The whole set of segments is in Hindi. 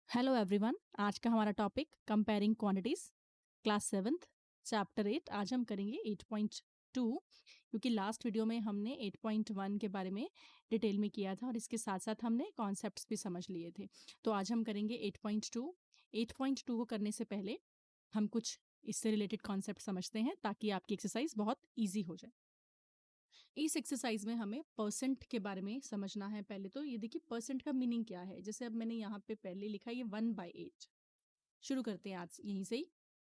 Hello everyone. आज का हमारा topic comparing quantities, class seventh, chapter 8। आज हम करेंगे 8.2, क्योंकि लास्ट वीडियो में हमने 8.1 के बारे में डिटेल में किया था और इसके साथ साथ हमने कॉन्सेप्ट्स भी समझ लिए थे। तो आज हम करेंगे 8.2। 8.2 को करने से पहले हम कुछ इससे रिलेटेड कॉन्सेप्ट समझते हैं ताकि आपकी एक्सरसाइज बहुत ईजी हो जाए। इस एक्सरसाइज में हमें परसेंट के बारे में समझना है। पहले तो ये देखिए परसेंट का मीनिंग क्या है। जैसे अब मैंने यहाँ पे पहले लिखा है ये 1/8। शुरू करते हैं आज यहीं से ही।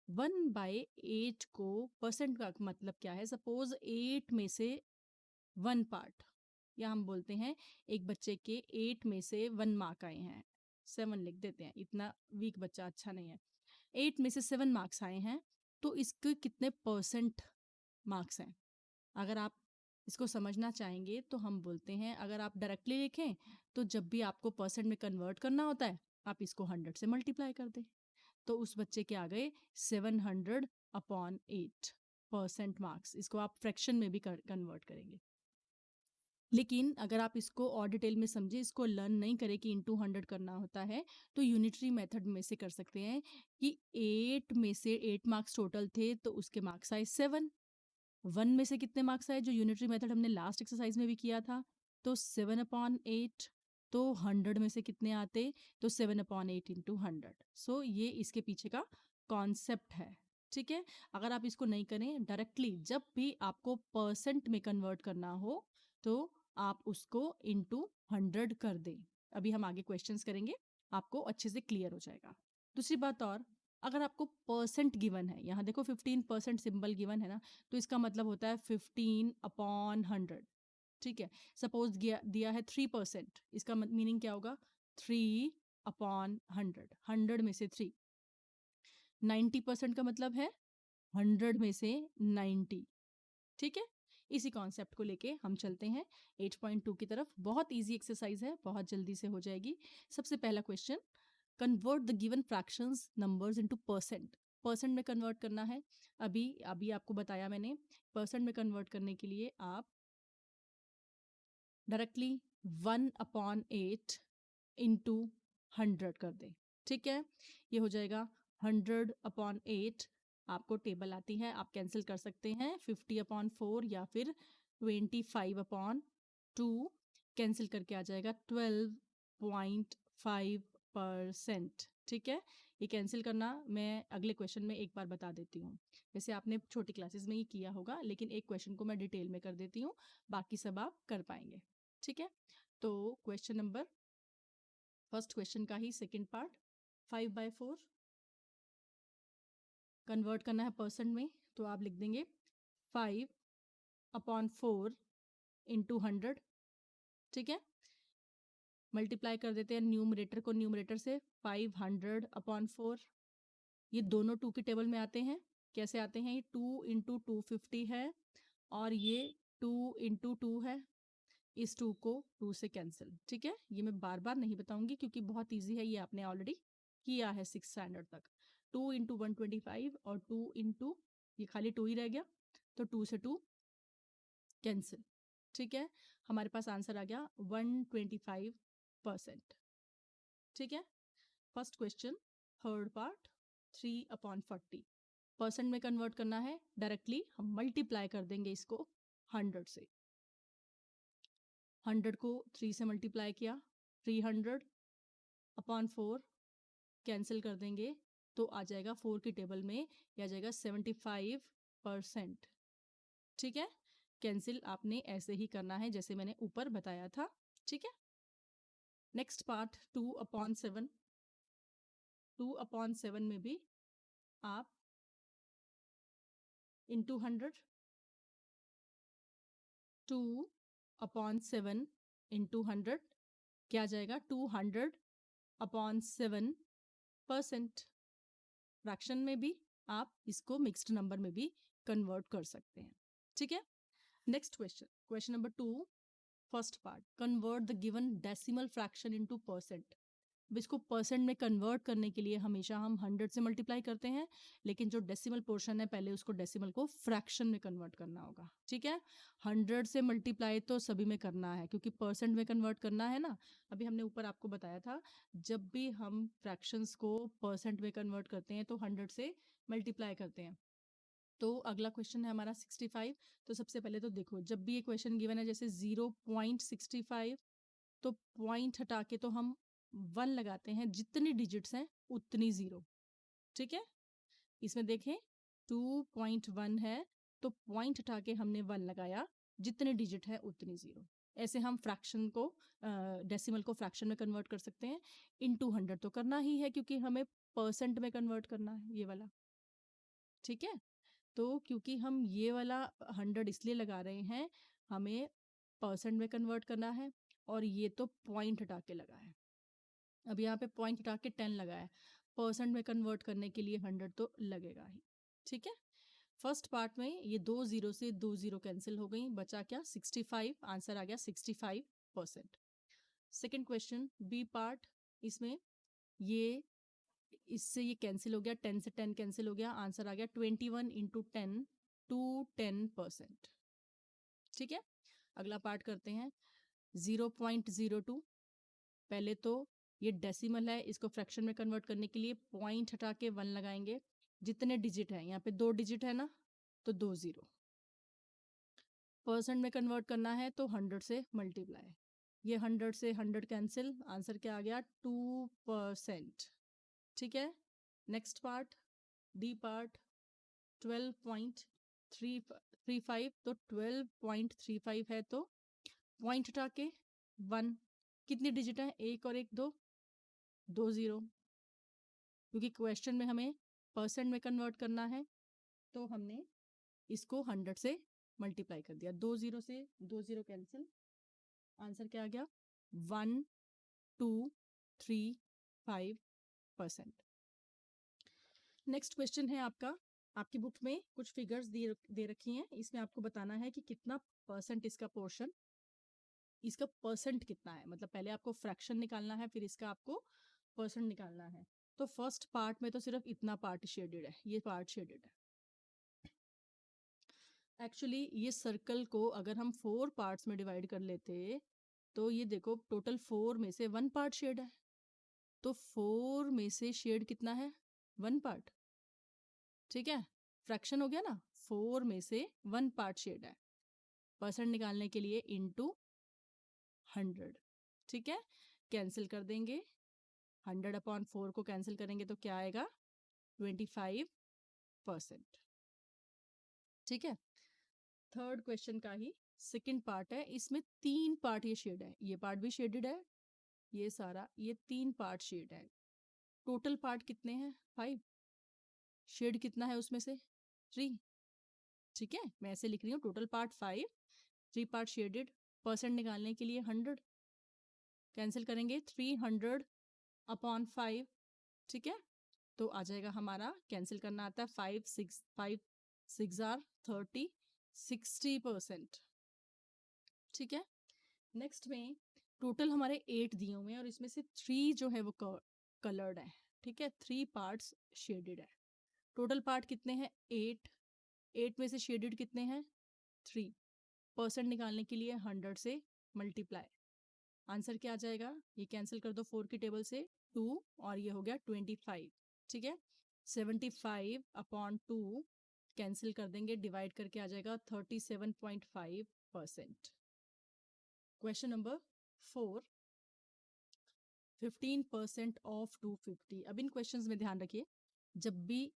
1/8 को परसेंट का मतलब क्या है। सपोज 8 में से 1 पार्ट, या हम बोलते हैं एक बच्चे के 8 में से 1 मार्क आए हैं, 7 लिख देते हैं, इतना वीक बच्चा अच्छा नहीं है। 8 में से 7 मार्क्स आए हैं, तो इसके कितने परसेंट मार्क्स हैं। अगर आप इसको समझना चाहेंगे तो हम बोलते हैं, अगर आप डायरेक्टली लिखें तो जब भी आपको परसेंट में कन्वर्ट करना होता है आप इसको 100 से मल्टीप्लाई कर दें, तो उस बच्चे के आ गए 700/8 % मार्क्स। इसको आप फ्रैक्शन में भी कन्वर्ट करेंगे। लेकिन अगर आप इसको और डिटेल में समझे, इसको लर्न नहीं करें कि इंटू 100 करना होता है, तो यूनिटरी मेथड में से कर सकते हैं कि 8 में से 8 मार्क्स टोटल थे तो उसके मार्क्स आए 7। 1 में से कितने मार्क्स आए, जो यूनिटरी मेथड हमने लास्ट एक्सरसाइज में भी किया था, तो 7/8। तो 100 में से कितने आते, तो 7/8 इंटू 100। सो ये इसके पीछे का कॉन्सेप्ट है। ठीक है। अगर आप इसको नहीं करें, डायरेक्टली जब भी आपको परसेंट में कन्वर्ट करना हो तो आप उसको इंटू 100 कर दें। अभी हम आगे क्वेश्चंस करेंगे, आपको अच्छे से क्लियर हो जाएगा। दूसरी बात और, अगर आपको परसेंट गिवन है, यहाँ देखो 15% सिंबल गिवन है ना, तो इसका मतलब होता है 15/100। ठीक है। सपोज दिया है 3%, इसका मीनिंग क्या होगा, 3/100। 100 में से 3। 90% का मतलब है 100 में से 90। ठीक है। इसी कॉन्सेप्ट को लेके हम चलते हैं 8.2 की तरफ। बहुत इजी एक्सरसाइज है, बहुत जल्दी से हो जाएगी। सबसे पहला question, convert the given fractions numbers into percent. Percent में कन्वर्ट करना है। अभी अभी आपको बताया मैंने, परसेंट में कन्वर्ट करने के लिए आप डायरेक्टली 1/8 इंटू 100 कर दें। ठीक है। ये हो जाएगा 100/8। आपको टेबल आती है, आप कैंसिल कर सकते हैं 50/4 या फिर 25/2। कैंसिल करके आ जाएगा 12.5%। ठीक है। ये कैंसिल करना मैं अगले क्वेश्चन में एक बार बता देती हूँ। वैसे आपने छोटी क्लासेस में ही किया होगा, लेकिन एक क्वेश्चन को मैं डिटेल में कर देती हूँ, बाकी सब आप कर पाएंगे। ठीक है। तो क्वेश्चन नंबर, फर्स्ट क्वेश्चन का ही सेकंड पार्ट, 5/4 कन्वर्ट करना है परसेंट में, तो आप लिख देंगे 5/4 इंटू 100। ठीक है। मल्टीप्लाई कर देते हैं न्यूमरेटर को न्यूमरेटर से, 500/4। ये दोनों 2 की टेबल में आते हैं। कैसे आते हैं, ये 2 इंटू 250 है और ये 2 इंटू 2 है। इस 2 को 2 से कैंसिल। ठीक है। ये मैं बार बार नहीं बताऊंगी क्योंकि बहुत ईजी है, ये आपने ऑलरेडी किया है 6 स्टैंडर्ड तक। 2 इंटू 125 और 2 इंटू, ये खाली 2 ही रह गया, तो 2 से 2 कैंसिल। ठीक है। हमारे पास आंसर आ गया 125%। ठीक है। First question, third part, 3/40 percent में कन्वर्ट करना है। डायरेक्टली हम मल्टीप्लाई कर देंगे इसको 100 से। 100 को 3 से मल्टीप्लाई किया, 300/4 कैंसिल कर देंगे, तो आ जाएगा 4 की टेबल में, ये आ जाएगा 75%। ठीक है। कैंसिल आपने ऐसे ही करना है जैसे मैंने ऊपर बताया था। ठीक है। Next part, 2/7। 2/7 में भी आप इंटू 100, 2/7 इंटू 100 क्या आ जाएगा, 200/7%। फ्रैक्शन में भी आप इसको मिक्स्ड नंबर में भी कन्वर्ट कर सकते हैं। ठीक है। Next question, question number 2, first part, convert the given decimal fraction into percent. अब इसको परसेंट में कन्वर्ट करने के लिए हमेशा हम 100 से मल्टीप्लाई करते हैं, लेकिन जो डेसिमल पोर्शन है पहले उसको डेसिमल को फ्रैक्शन में कन्वर्ट करना होगा, ठीक है। 100 से मल्टीप्लाई तो सभी में करना है क्योंकि परसेंट में कन्वर्ट करना है ना। अभी हमने ऊपर आपको बताया था, जब भी हम फ्रैक्शंस को परसेंट में कन्वर्ट करते हैं तो 100 से मल्टीप्लाई करते हैं। तो अगला क्वेश्चन है हमारा 65। तो सबसे पहले तो देखो, जब भी ये क्वेश्चन गिवन है जैसे 0.65, तो पॉइंट हटा के तो हम 1 लगाते हैं, जितनी डिजिट्स हैं उतनी 0, ठीक है। इसमें देखें 2.1 है तो पॉइंट हटा के हमने 1 लगाया, जितने डिजिट है उतनी 0। ऐसे हम फ्रैक्शन को डेसिमल को फ्रैक्शन में कन्वर्ट कर सकते हैं। इनटू 100 तो करना ही है क्योंकि हमें परसेंट में कन्वर्ट करना है ये वाला, ठीक है। तो क्योंकि हम ये वाला 100 इसलिए लगा रहे हैं, हमें परसेंट में कन्वर्ट करना है, और ये तो पॉइंट हटा के लगा है। अब यहाँ पे पॉइंट हटा के 10 लगा है, परसेंट में कन्वर्ट करने के लिए 100 तो लगेगा ही, ठीक है। फर्स्ट पार्ट में ये 2 0 से 2 0 कैंसिल हो गई, बचा क्या 65, आंसर आ गया 65%। सेकेंड क्वेश्चन बी पार्ट, इसमें ये इससे ये कैंसिल हो गया, 10 से 10 कैंसिल हो गया, आंसर आ गया 21 इंटू 10 टू 10%, ठीक है। अगला पार्ट करते हैं 0.02। पहले तो ये डेसिमल है, इसको फ्रैक्शन में कन्वर्ट करने के लिए पॉइंट हटा के 1 लगाएंगे, जितने डिजिट है यहाँ पे 2 डिजिट है ना, तो 2 0। परसेंट में कन्वर्ट करना है तो 100 से मल्टीप्लाई, ये 100 से 100 कैंसिल, आंसर क्या आ गया 2%, ठीक है। नेक्स्ट पार्ट डी पार्ट 12.35, तो 12.35 है तो पॉइंट हटा के 1, कितनी डिजिट है, एक और एक 2, 2 0। क्योंकि क्वेश्चन में हमें परसेंट में कन्वर्ट करना है तो हमने इसको 100 से मल्टीप्लाई कर दिया, 2 0 से 2 0 कैंसिल, आंसर क्या आ गया 1235%। नेक्स्ट क्वेश्चन है आपका, आपकी बुक में कुछ फिगर्स दे रखी हैं, इसमें आपको बताना है कि कितना परसेंट इसका पोर्शन, इसका परसेंट कितना है, मतलब पहले आपको फ्रैक्शन निकालना है फिर इसका आपको परसेंट निकालना है। तो फर्स्ट पार्ट में तो सिर्फ इतना पार्ट शेडेड है, ये पार्ट शेडेड है। एक्चुअली ये सर्कल को अगर हम 4 पार्ट्स में डिवाइड कर लेते तो ये देखो टोटल 4 में से 1 पार्ट शेड है, तो 4 में से शेड कितना है 1 पार्ट, ठीक है। फ्रैक्शन हो गया ना, 4 में से 1 पार्ट शेड है, परसेंट निकालने के लिए इनटू 100, ठीक है। कैंसिल कर देंगे, 100/4 को कैंसिल करेंगे तो क्या आएगा 25%, ठीक है। थर्ड क्वेश्चन का ही सेकंड पार्ट है, इसमें 3 पार्ट ये शेड है, ये पार्ट भी शेडेड है, ये सारा, ये 3 पार्ट शेड है। टोटल पार्ट कितने हैं 5, शेड कितना है उसमें से 3, ठीक है। मैं ऐसे लिख रही हूँ, total part 5, 3 part shaded, percent निकालने के लिए 100, कैंसिल करेंगे 300/5, ठीक है। तो आ जाएगा हमारा, कैंसिल करना आता है 5 6 आर 30, 60%, ठीक है। नेक्स्ट में टोटल हमारे 8 दिए हुए हैं और इसमें से 3 जो है वो कलर्ड है, ठीक है, 3 पार्ट्स शेडेड है। टोटल पार्ट कितने हैं 8, 8 में से शेडेड कितने हैं 3, परसेंट निकालने के लिए 100 से मल्टीप्लाई, आंसर क्या आ जाएगा, ये कैंसिल कर दो 4 की टेबल से 2, और ये हो गया 25, ठीक है। 75/2 कैंसिल कर देंगे, डिवाइड करके आ जाएगा 37.5%। Question number 4, 15% of 250। अब इन क्वेश्चंस में ध्यान रखिए, जब भी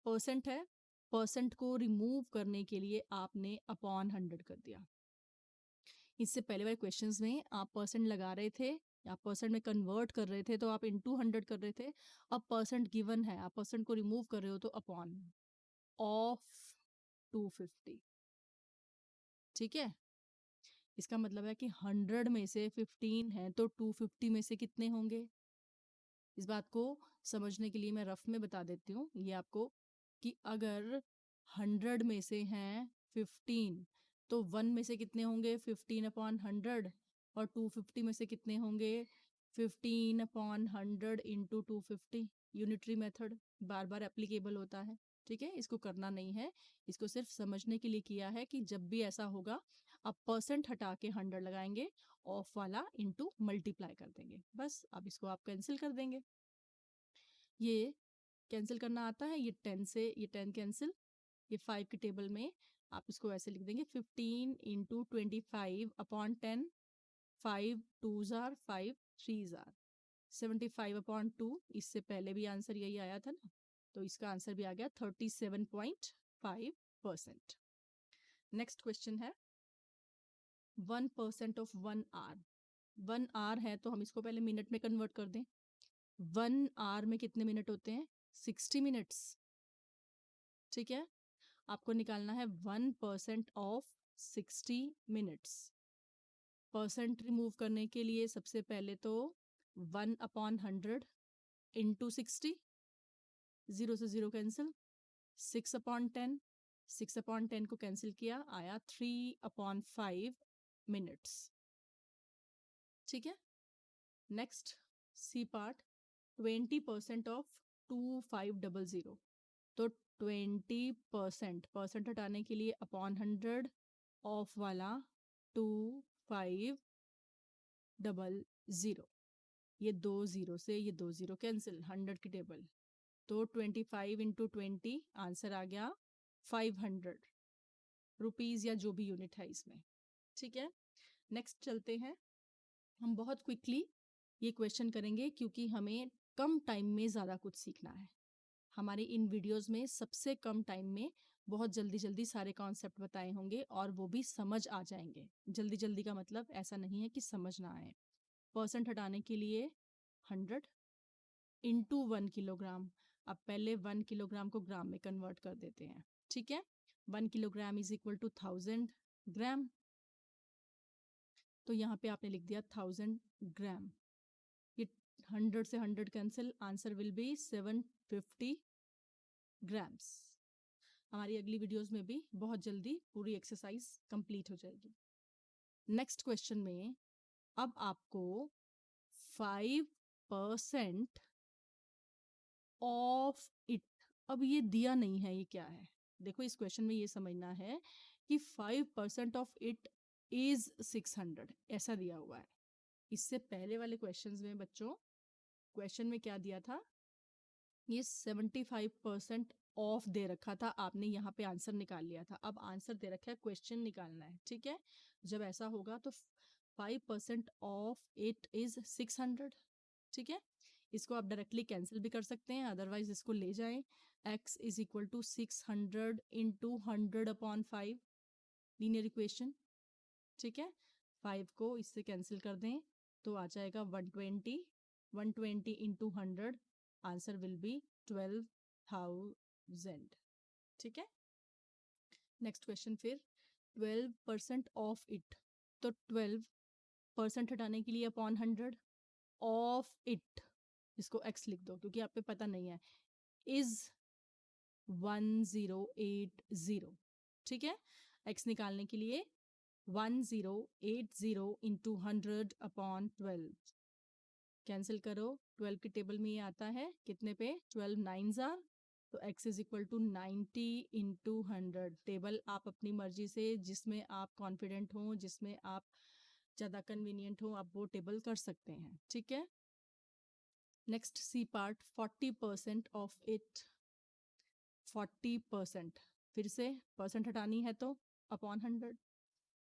परसेंट है, परसेंट को रिमूव करने के लिए आपने अपॉन 100 कर दिया। इससे पहले वाले क्वेश्चंस में आप परसेंट लगा रहे थे, आप परसेंट में कन्वर्ट कर रहे थे तो आप इनटू 100 कर रहे थे। अब परसेंट गिवन है, आप परसेंट को रिमूव कर रहे हो तो अपॉन ऑफ 250, ठीक है। इसका मतलब है कि 100 में से 15 है तो 250 में से कितने होंगे। इस बात को समझने के लिए मैं रफ में बता देती हूँ ये आपको, कि अगर 100 में से हैं 15 तो 1 में से कितने होंगे 15/100, और 250 में से कितने होंगे 15/100 इंटू 250 यूनिटरी मेथड बार बार एप्लीकेबल होता है। ठीक है, इसको करना नहीं है, इसको सिर्फ समझने के लिए किया है कि जब भी ऐसा होगा आप परसेंट हटा के 100 लगाएंगे, ऑफ वाला इंटू मल्टीप्लाई कर देंगे, बस। अब इसको आप कैंसिल कर देंगे। ये कैंसिल करना आता है, ये 10 से ये 10 कैंसिल, ये 5 के टेबल में आप इसको ऐसे लिख देंगे 15 into 25/10, 5 2s are 5 3s are 75/2। इससे पहले भी आंसर यही आया था ना, तो इसका आंसर भी आ गया 37.5%। नेक्स्ट क्वेश्चन है 1% ऑफ 1 आवर। 1 आवर है तो हम इसको पहले मिनट में कन्वर्ट कर दें। 1 आवर में कितने मिनट होते हैं? 60 मिनट्स। ठीक है, आपको निकालना है 1% ऑफ 60 मिनट्स। परसेंट रिमूव करने के लिए सबसे पहले तो 1/100 इंटू 60, 0 से 0 कैंसिल, 6/10, 6/10 को कैंसिल किया, आया 3/5 मिनट्स। ठीक है, नेक्स्ट सी पार्ट 20% ऑफ 2500। तो 20% परसेंट हटाने के लिए अपॉन 100 ऑफ वाला 2500, ये 2 0 से ये 2 0 कैंसिल, 100 की टेबल, तो 25 इंटू 20 आंसर आ गया 500 रुपीज़, या जो भी यूनिट है इसमें। ठीक है, नेक्स्ट चलते हैं। हम बहुत क्विकली ये क्वेश्चन करेंगे क्योंकि हमें कम टाइम में ज़्यादा कुछ सीखना है। हमारे इन वीडियोस में सबसे कम टाइम में बहुत जल्दी जल्दी सारे कॉन्सेप्ट बताए होंगे और वो भी समझ आ जाएंगे। जल्दी जल्दी का मतलब ऐसा नहीं है कि समझ ना आए। परसेंट हटाने के लिए 100 इंटू 1 किलोग्राम। अब पहले 1 किलोग्राम को ग्राम में कन्वर्ट कर देते हैं। ठीक है, 1 किलोग्राम इज इक्वल टू 1000 ग्राम, तो यहाँ पे आपने लिख दिया 1000 ग्राम। ये 100 से 100 cancel, answer will B 750 grams. हमारी अगली वीडियोस में भी बहुत जल्दी पूरी एक्सरसाइज कंप्लीट हो जाएगी। नेक्स्ट क्वेश्चन में अब आपको 5% ऑफ इट, अब ये दिया नहीं है, ये क्या है? देखो, इस क्वेश्चन में ये समझना है कि 5% ऑफ इट इज 600, ऐसा दिया हुआ है। इससे पहले वाले क्वेश्चंस में बच्चों, क्वेश्चन में क्या दिया था? ये 75% ऑफ दे रखा था, आपने यहाँ पे आंसर निकाल लिया था। अब आंसर दे रखा है, क्वेश्चन निकालना है। ठीक है, जब ऐसा होगा तो 5% ऑफ इट इज 600। ठीक है, इसको आप डायरेक्टली कैंसिल भी कर सकते हैं, अदरवाइज इसको ले जाएं। x is equal to 600 into 100/5, linear equation. ठीक है, 5 को इससे कैंसिल कर दें तो आ जाएगा 120, 120 इंटू 100, आंसर विल बी 12,000। ठीक है, नेक्स्ट क्वेश्चन फिर 12% ऑफ इट, तो 12% हटाने के लिए अपॉन 100 ऑफ इट, इसको x लिख दो क्योंकि आप पे पता नहीं है, इज 1080। ठीक है, x निकालने के लिए 1080 इंटू 100/12 कैंसिल करो, 12 की टेबल में ये आता है कितने पे? 12 9s are, तो x is equal to 90 into 100। Table आप अपनी मर्जी से, जिसमें आप कॉन्फिडेंट हो, जिसमें आप ज़्यादा कन्वीनियंट हो, आप वो टेबल कर सकते हैं। ठीक है, next C part 40% of it, 40%, फिर से परसेंट हटानी है तो अपॉन 100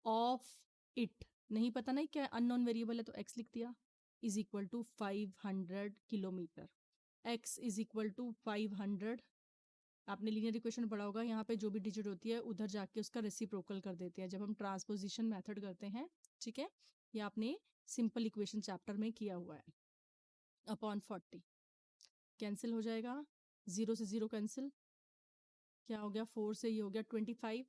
ऑफ इट, नहीं पता नहीं क्या अननोन वेरिएबल है तो x लिख दिया, is equal to 500 kilometre. x is equal to 500, आपने लीनियर इक्वेशन पढ़ा होगा, यहाँ पे जो भी डिजिट होती है उधर जाके उसका रेसिप्रोकल कर देते हैं जब हम ट्रांसपोजिशन मेथड करते हैं। ठीक है, ये आपने सिंपल इक्वेशन चैप्टर में किया हुआ है। अपॉन 40 कैंसिल हो जाएगा, 0 से 0 कैंसिल, क्या हो गया? 4 से ये हो गया 25,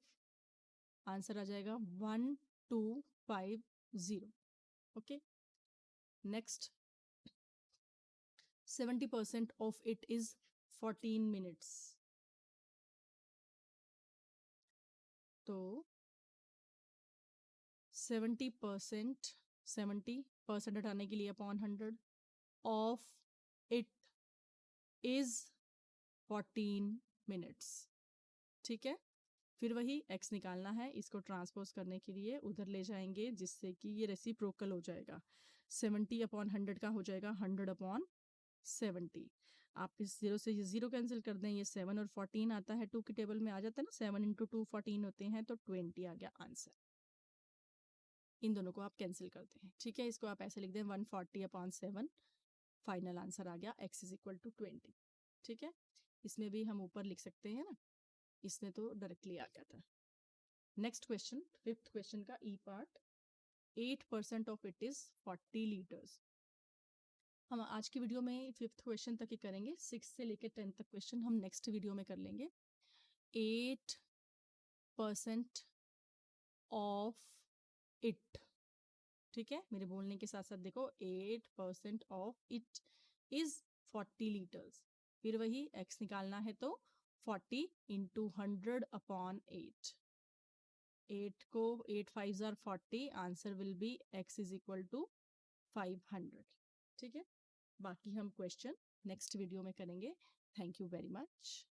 आंसर आ जाएगा 1250। Okay, next 70% of it is 14 minutes, तो 70%, 70 परसेंट हटाने के लिए upon 100 of it is 14 minutes. ठीक है, फिर वही x निकालना है, इसको ट्रांसपोज करने के लिए उधर ले जाएंगे जिससे कि ये रेसिप्रोकल हो जाएगा। 70 अपॉन 100 का हो जाएगा 100 अपॉन 70। आप इस जीरो से ये जीरो कैंसिल कर दें, ये 7 और 14 आता है, 2 की टेबल में आ जाता है ना, 7 इंटू 2 14 होते हैं, तो 20 आ गया आंसर। इन दोनों को आप कैंसिल करते हैं। ठीक है, इसको आप ऐसे लिख दें 140 अपॉन 7, फाइनल आंसर आ गया x इज इक्वल टू 20। ठीक है, इसमें भी हम ऊपर लिख सकते हैं ना, इसमें तो डायरेक्टली आ गया था। नेक्स्ट क्वेश्चन, फिफ्थ क्वेश्चन का E part, 8% of it is 40 litres. हम आज की वीडियो में फिफ्थ क्वेश्चन तक ही करेंगे, 6 से लेकर 10 तक क्वेश्चन हम नेक्स्ट वीडियो में कर लेंगे। 8% ऑफ इट, ठीक है, मेरे बोलने के साथ साथ देखो, 8% ऑफ इट इज 40 लीटर्स। फिर वही x निकालना है तो 40 इंटू 100 अपॉन 8। 8 को 8 5 जार 40, answer will be x is equal to 500। ठीक है, बाकी हम क्वेश्चन नेक्स्ट वीडियो में करेंगे। Thank you very much.